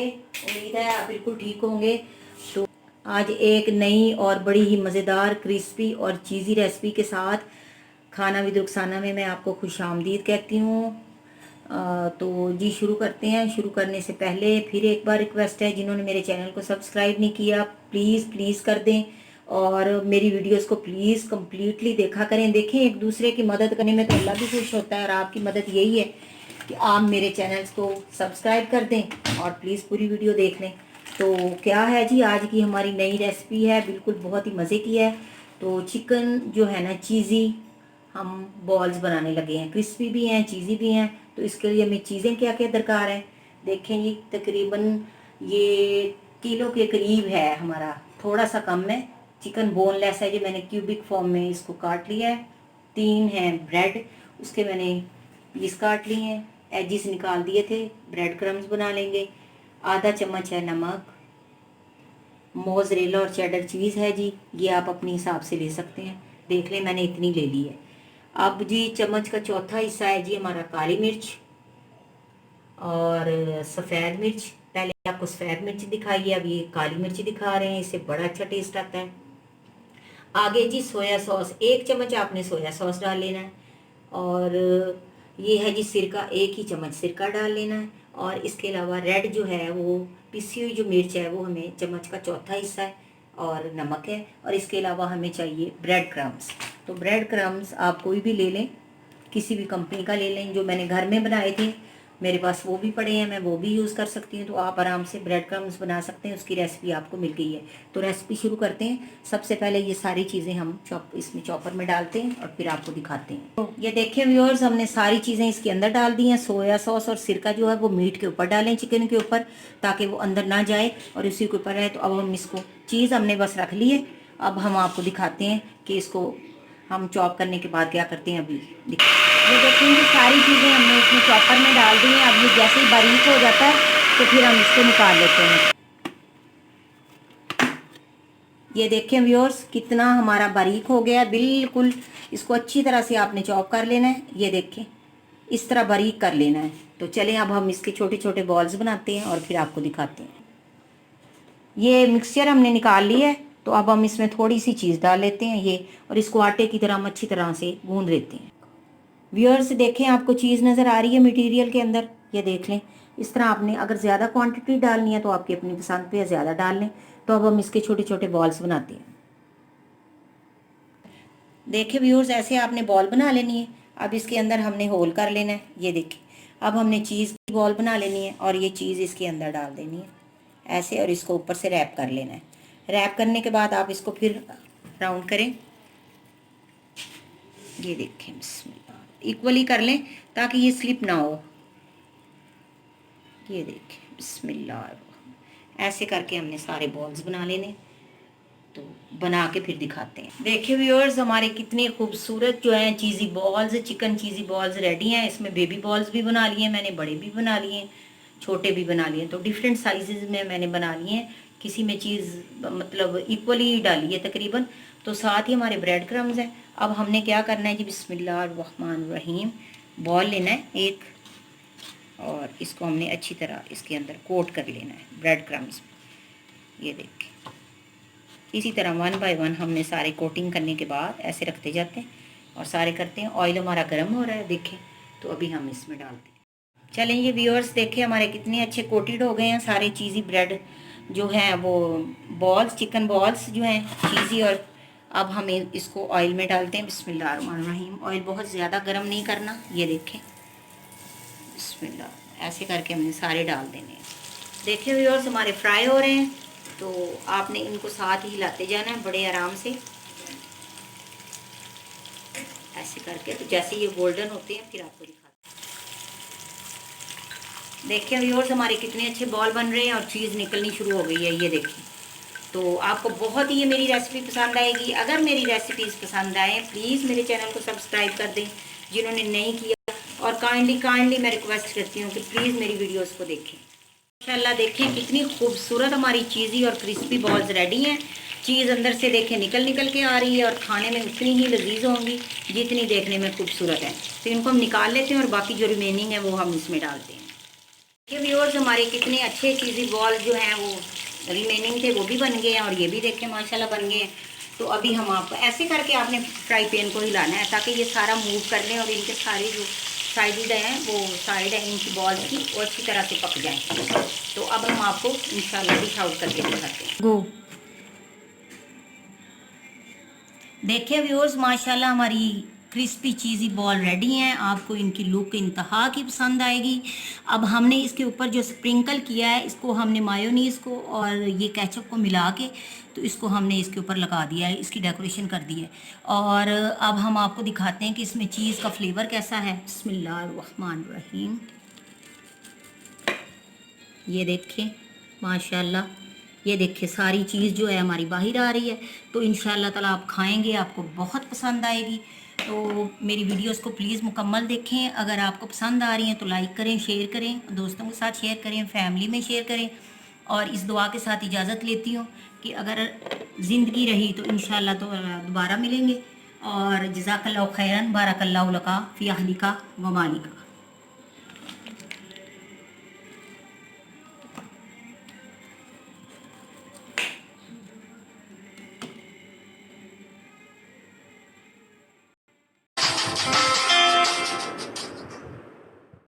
उम्मीद है आप बिल्कुल ठीक होंगे। तो आज एक नई और बड़ी ही मज़ेदार क्रिस्पी और चीज़ी रेसिपी के साथ खाना विद रुखसाना में मैं आपको खुशामदीद कहती हूँ। तो जी शुरू करते हैं। शुरू करने से पहले फिर एक बार रिक्वेस्ट है, जिन्होंने मेरे चैनल को सब्सक्राइब नहीं किया प्लीज़ कर दें और मेरी वीडियोस को प्लीज़ कंप्लीटली देखा करें। देखें, एक दूसरे की मदद करने में तो अल्लाह भी खुश होता है और आपकी मदद यही है कि आप मेरे चैनल्स को सब्सक्राइब कर दें और प्लीज़ पूरी वीडियो देख लें। तो क्या है जी, आज की हमारी नई रेसिपी है, बिल्कुल बहुत ही मज़े की है। तो चिकन जो है ना चीज़ी हम बॉल्स बनाने लगे हैं, क्रिस्पी भी हैं चीज़ी भी हैं। तो इसके लिए हमें चीज़ें क्या क्या दरकार है, देखें ये तकरीबन ये किलो के करीब है हमारा, थोड़ा सा कम है। चिकन बोनलेस है, जो मैंने क्यूबिक फॉर्म में इसको काट लिया है। 3 हैं ब्रेड, उसके मैंने पीस काट लिए हैं, एजिस निकाल दिए थे। ब्रेड क्रम्स बना लेंगे। आधा चम्मच है नमक। मोज़रेला और चेडर चीज़ है जी, ये आप अपने हिसाब से ले सकते हैं, देख लें मैंने इतनी ले ली है। अब जी चम्मच का चौथा हिस्सा है जी हमारा काली मिर्च और सफ़ेद मिर्च। पहले आपको सफ़ेद मिर्च दिखाई है, अब ये काली मिर्च दिखा रहे हैं, इससे बड़ा अच्छा टेस्ट आता है। आगे जी सोया सॉस, 1 चम्मच आपने सोया सॉस डाल लेना है। और ये है जी सिरका, 1 ही चम्मच सिरका डाल लेना है। और इसके अलावा रेड जो है वो पिसी हुई जो मिर्च है वो हमें चम्मच का चौथा हिस्सा है और नमक है। और इसके अलावा हमें चाहिए ब्रेड क्रम्स। तो ब्रेड क्रम्स आप कोई भी ले लें, किसी भी कंपनी का ले लें। जो मैंने घर में बनाए थे मेरे पास वो भी पड़े हैं, मैं वो भी यूज़ कर सकती हूँ। तो आप आराम से ब्रेड क्रम्स बना सकते हैं, उसकी रेसिपी आपको मिल गई है। तो रेसिपी शुरू करते हैं। सबसे पहले ये सारी चीज़ें हम इसमें चॉपर में डालते हैं और फिर आपको दिखाते हैं। तो ये देखें व्यूअर्स, हमने सारी चीज़ें इसके अंदर डाल दी हैं। सोया सॉस और सिरका जो है वो मीट के ऊपर डालें, चिकन के ऊपर, ताकि वो अंदर ना जाए और उसी के ऊपर रहे। तो अब हम इसको चीज़ हमने बस रख ली है। अब हम आपको दिखाते हैं कि इसको हम चॉप करने के बाद क्या करते हैं। अभी ये देखेंगे सारी चीज़ें हमने इसमें चॉपर में डाल दी हैं। अब ये जैसे ही बारीक हो जाता है तो फिर हम इसको निकाल लेते हैं। ये देखें व्यूअर्स, कितना हमारा बारीक हो गया बिल्कुल। इसको अच्छी तरह से आपने चॉप कर लेना है, ये देखें इस तरह बारीक कर लेना है। तो चलें अब हम इसके छोटे छोटे बॉल्स बनाते हैं और फिर आपको दिखाते हैं। ये मिक्सचर हमने निकाल लिया है, तो अब हम इसमें थोड़ी सी चीज़ डाल लेते हैं ये, और इसको आटे की तरह हम अच्छी तरह से गूंद लेते हैं। व्यूअर्स देखें, आपको चीज़ नज़र आ रही है मटेरियल के अंदर, ये देख लें। इस तरह आपने अगर ज़्यादा क्वांटिटी डालनी है तो आपकी अपनी पसंद पे ज़्यादा डाल लें। तो अब हम इसके छोटे छोटे बॉल्स बनाते हैं। देखें व्यूअर्स, ऐसे आपने बॉल बना लेनी है। अब इसके अंदर हमने होल कर लेना है, ये देखें। अब हमने चीज़ की बॉल बना लेनी है और ये चीज़ इसके अंदर डाल देनी है ऐसे, और इसको ऊपर से रैप कर लेना है। रैप करने के बाद आप इसको फिर राउंड करें, ये देखें, इक्वली कर लें ताकि ये स्लिप ना हो। ये देखें, बिस्मिल्लाह। ऐसे करके हमने सारे बॉल्स बना लेने। तो बना के फिर दिखाते हैं। देखिए व्यूअर्स, हमारे कितने खूबसूरत जो हैं cheesy balls, chicken cheesy balls ready हैं। इसमें बेबी बॉल्स भी बना लिए हैं मैंने, बड़े भी बना लिए हैं, छोटे भी बना लिए हैं। तो डिफरेंट साइजेस में मैंने बना लिए हैं। किसी में चीज़ मतलब इक्वली डाली है तकरीबन। तो साथ ही हमारे ब्रेड क्रम्स हैं। अब हमने क्या करना है जी, बिस्मिल्लाहिर्रहमानिर्रहीम। बॉल लेना है एक और इसको हमने अच्छी तरह इसके अंदर कोट कर लेना है ब्रेड क्रम्स। ये देखिए, इसी तरह 1 बाय 1 हमने सारे कोटिंग करने के बाद ऐसे रखते जाते हैं और सारे करते हैं। ऑयल हमारा गर्म हो रहा है, देखें। तो अभी हम इसमें डालते हैं। चलें ये व्यूअर्स, देखें हमारे कितने अच्छे कोटेड हो गए हैं सारे चीज़ी ब्रेड जो हैं, वो बॉल्स, चिकन बॉल्स जो हैं चीज़ी। और अब हम इसको ऑयल में डालते हैं। बिस्मिल्लाहिर्रहमानिर्रहीम। ऑयल बहुत ज़्यादा गर्म नहीं करना, ये देखें, बिस्मिल्लाह। ऐसे करके हमने सारे डाल देने हैं। देखिए व्यूअर्स, हमारे फ्राई हो रहे हैं। तो आपने इनको साथ ही हिलाते जाना है बड़े आराम से, ऐसे करके। तो जैसे ये गोल्डन होते हैं फिर आपको दिखाते हैं। देखिए व्यूअर्स, हमारे कितने अच्छे बॉल बन रहे हैं और चीज़ निकलनी शुरू हो गई है, ये देखिए। तो आपको बहुत ही ये मेरी रेसिपी पसंद आएगी। अगर मेरी रेसिपीज़ पसंद आए प्लीज़ मेरे चैनल को सब्सक्राइब कर दें, जिन्होंने नहीं किया। और काइंडली मैं रिक्वेस्ट करती हूँ कि प्लीज़ मेरी वीडियोज़ को देखें। माशाल्लाह देखें कितनी खूबसूरत हमारी चीज़ी और क्रिस्पी बॉल्स रेडी हैं। चीज़ अंदर से देखें निकल के आ रही है और खाने में उतनी ही लजीज होंगी जितनी देखने में खूबसूरत है। तो इनको हम निकाल लेते हैं और बाकी जो रिमेनिंग है वो हम इसमें डालते हैं। ये व्यूअर्स हमारे कितने अच्छे चीज़ी बॉल जो हैं वो रिमेनिंग थे वो भी बन गए हैं, और ये भी देखें माशाल्लाह बन गए हैं। तो अभी हम आपको ऐसे करके आपने फ्राई पैन को हिलाना है ताकि ये सारा मूव कर लें और इनके सारे जो साइड हैं वो साइड है इनकी बॉल की वो अच्छी तरह से पक जाएं। तो अब हम आपको इंशाल्लाह डिश आउट करके दिखाते हैं। गो देखिए व्यूअर्स माशाल्लाह हमारी क्रिस्पी चीज़ी बॉल रेडी हैं। आपको इनकी लुक इंतहा की पसंद आएगी। अब हमने इसके ऊपर जो स्प्रिंकल किया है इसको हमने मायोनीज़ को और ये केचप को मिला के तो इसको हमने इसके ऊपर लगा दिया है, इसकी डेकोरेशन कर दी है। और अब हम आपको दिखाते हैं कि इसमें चीज़ का फ्लेवर कैसा है। बिस्मिल्लाहिर्रहमानिर्रहीम। ये देखें माशाल्लाह, ये देखिए सारी चीज़ जो है हमारी बाहर आ रही है। तो इंशाल्लाह ताला आप खाएंगे, आपको बहुत पसंद आएगी। तो मेरी वीडियोस को प्लीज़ मुकम्मल देखें। अगर आपको पसंद आ रही हैं तो लाइक करें, शेयर करें, दोस्तों के साथ शेयर करें, फैमिली में शेयर करें। और इस दुआ के साथ इजाज़त लेती हूँ कि अगर ज़िंदगी रही तो इंशाल्लाह तो दोबारा मिलेंगे। और जज़ाकल्लाहु खैरन, बारकल्लाहु लका फ़ी अहलिका व मालिका।